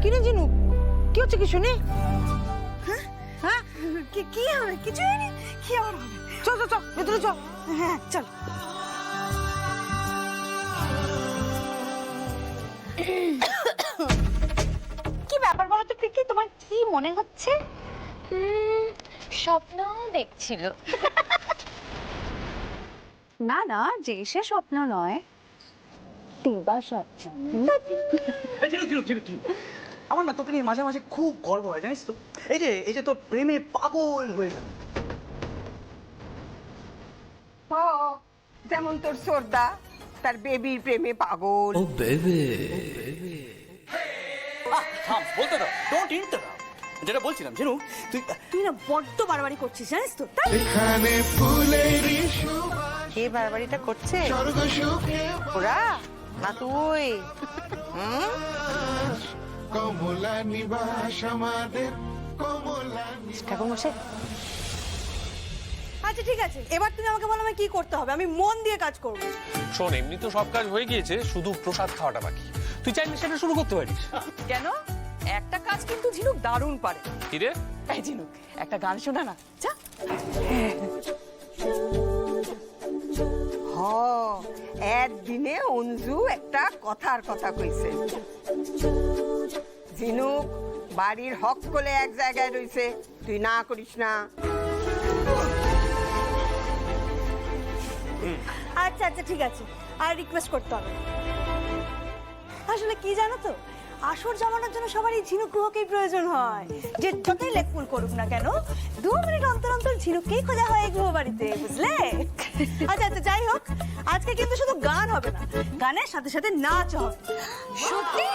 কিরে জিনু, কি হচ্ছে কি শুনি? হ্যাঁ কি হবে? কিছু হয়নি। কি আবার হবে? চল চল চল ভেতরে চল। হ্যাঁ চল। কি ব্যাপার বলো তো প্রীতি, তোমার কি মনে হচ্ছে? স্বপ্ন দেখছিল। না না, যে সে স্বপ্ন নয়, দিবা স্বপ্ন। আমার না তোকে নিয়ে মাঝে মাঝে খুব গর্ব হয়, জানিস তো? এই যে তোর প্রেমে পাগল হয়ে গেল। যেমন তোর সর্দা তার বেবির প্রেমে পাগল। বলতে দাও, ডোন্ট ইন্টারাপ্ট। যেটা বলছিলাম ঝিনুক, তুই না বড্ড বাড়াবাড়ি করছিস, জানিস তো? এখানে ফুলেরই সুবাস কে বাড়াবাড়িটা করছে? স্বর্গ সুখে ওরা না তুই? কমলা নিবাস আমাদের কমলা ঠাকুর মশাই, আচ্ছা ঠিক আছে, এবার তুমি আমাকে বলো আমি কি করতে হবে। আমি মন দিয়ে কাজ করবো। শোন, এমনি তো সব কাজ হয়ে গিয়েছে, শুধু প্রসাদ খাওয়াটা বাকি। তুই চাইলে সেটা শুরু করতে পারিস। কেন? একটা কাজ কিন্তু ঝিনুক দারুণ পারে। কি রে? এই ঝিনুক, একটা গান শোনা না, যা। হ একদিনে অঞ্জু একটা কথার কথা কইছে। ঝিনুক বাড়ির হক করে এক জায়গায় রইছে, তুই না করিস না। আচ্ছা আচ্ছা ঠিক আছে, আর রিকোয়েস্ট করতে হবে না। আসলে কি জানো তো, আসর জমানোর জন্য সবারই ঝিনুক গ্রহকেই প্রয়োজন হয়। যে যতই লেকফুল করুক না কেন, 2 মিনিট অন্তর অন্তর ঝিনুককেই খোঁজা হয় এই গ্রহ বাড়িতে, বুঝলে? আচ্ছা আচ্ছা, যাই হোক, আজকে কিন্তু শুধু গান হবে না, গানের সাথে সাথে নাচ হবে। সত্যি?